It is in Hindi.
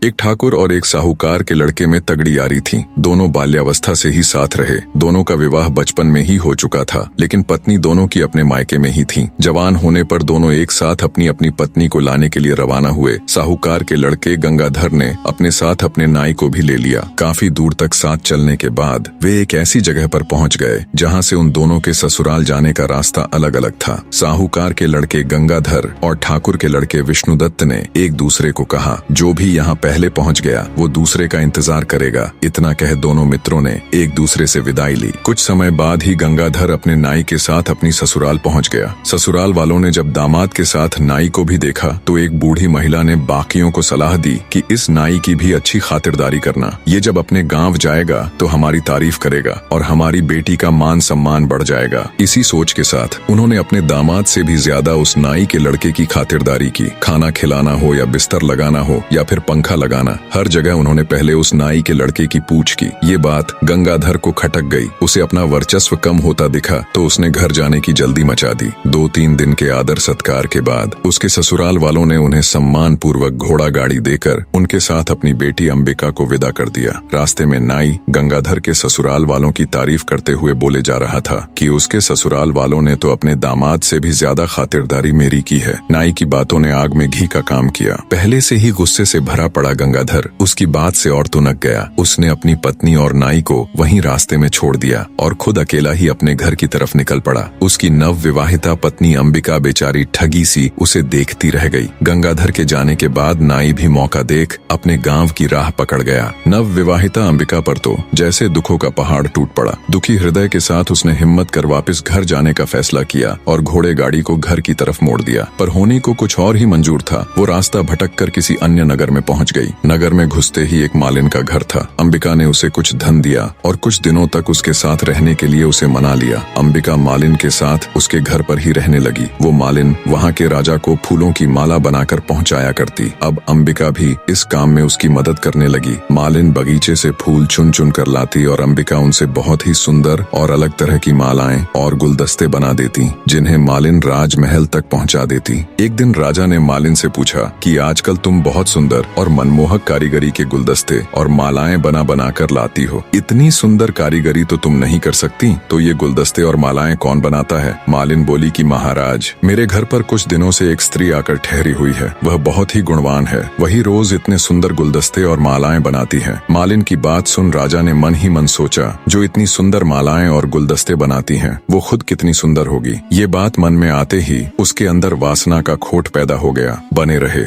एक ठाकुर और एक साहूकार के लड़के में तगड़ी यारी थी। दोनों बाल्यावस्था से ही साथ रहे। दोनों का विवाह बचपन में ही हो चुका था, लेकिन पत्नी दोनों की अपने मायके में ही थी। जवान होने पर दोनों एक साथ अपनी अपनी पत्नी को लाने के लिए रवाना हुए। साहूकार के लड़के गंगाधर ने अपने साथ अपने नाई को भी ले लिया। काफी दूर तक साथ चलने के बाद वे एक ऐसी जगह पर पहुंच गए जहां से उन दोनों के ससुराल जाने का रास्ता अलग अलग था। साहूकार के लड़के गंगाधर और ठाकुर के लड़के विष्णुदत्त ने एक दूसरे को कहा, जो भी यहाँ पहले पहुंच गया वो दूसरे का इंतजार करेगा। इतना कह दोनों मित्रों ने एक दूसरे से विदाई ली। कुछ समय बाद ही गंगाधर अपने नाई के साथ अपनी ससुराल पहुंच गया। ससुराल वालों ने जब दामाद के साथ नाई को भी देखा तो एक बूढ़ी महिला ने बाकियों को सलाह दी कि इस नाई की भी अच्छी खातिरदारी करना। ये जब अपने गांव जाएगा तो हमारी तारीफ करेगा और हमारी बेटी का मान सम्मान बढ़ जाएगा। इसी सोच के साथ उन्होंने अपने दामाद से भी ज्यादा उस नाई के लड़के की खातिरदारी की। खाना खिलाना हो या बिस्तर लगाना हो या फिर पंखा लगाना, हर जगह उन्होंने पहले उस नाई के लड़के की पूछ की। ये बात गंगाधर को खटक गई। उसे अपना वर्चस्व कम होता दिखा तो उसने घर जाने की जल्दी मचा दी। 2-3 दिन के आदर सत्कार के बाद उसके ससुराल वालों ने उन्हें सम्मान पूर्वक घोड़ा गाड़ी देकर उनके साथ अपनी बेटी अंबिका को विदा कर दिया। रास्ते में नाई गंगाधर के ससुराल वालों की तारीफ करते हुए बोले जा रहा था कि उसके ससुराल वालों ने तो अपने दामाद से भी ज्यादा खातिरदारी मेरी की है। नाई की बातों ने आग में घी का काम किया। पहले से ही गुस्से से भरा पड़ा गंगाधर उसकी बात से और तुनक गया। उसने अपनी पत्नी और नाई को वहीं रास्ते में छोड़ दिया और खुद अकेला ही अपने घर की तरफ निकल पड़ा। उसकी नव विवाहिता पत्नी अंबिका बेचारी ठगी सी उसे देखती रह गई। गंगाधर के जाने के बाद नाई भी मौका देख अपने गांव की राह पकड़ गया। नव विवाहिता अंबिका पर तो जैसे दुखों का पहाड़ टूट पड़ा। दुखी हृदय के साथ उसने हिम्मत कर वापस घर जाने का फैसला किया और घोड़े गाड़ी को घर की तरफ मोड़ दिया। पर होने को कुछ और ही मंजूर था। वो रास्ता भटक कर किसी अन्य नगर में पहुंच गई। नगर में घुसते ही एक मालिन का घर था। अंबिका ने उसे कुछ धन दिया और कुछ दिनों तक उसके साथ रहने के लिए उसे मना लिया। अंबिका मालिन के साथ उसके घर पर ही रहने लगी। वो मालिन वहाँ के राजा को फूलों की माला बनाकर पहुँचाया करती। अब अंबिका भी इस काम में उसकी मदद करने लगी। मालिन बगीचे से फूल चुन चुन कर लाती और अंबिका उनसे बहुत ही सुंदर और अलग तरह की मालाएं और गुलदस्ते बना देती, जिन्हें मालिन राजमहल तक पहुँचा देती। एक दिन राजा ने मालिन से पूछा कि आजकल तुम बहुत सुंदर और मनमोहक कारीगरी के गुलदस्ते और मालाएं बना बना कर लाती हो। इतनी सुंदर कारीगरी तो तुम नहीं कर सकती, तो ये गुलदस्ते और मालाएं कौन बनाता है? मालिन बोली कि महाराज, मेरे घर पर कुछ दिनों से एक स्त्री आकर ठहरी हुई है। वह बहुत ही गुणवान है। वही रोज इतने सुंदर गुलदस्ते और मालाएं बनाती है। मालिन की बात सुन राजा ने मन ही मन सोचा, जो इतनी सुंदर मालाएं और गुलदस्ते बनाती हैं, वो खुद कितनी सुंदर होगी। ये बात मन में आते ही उसके अंदर वासना का खोट पैदा हो गया। बने रहे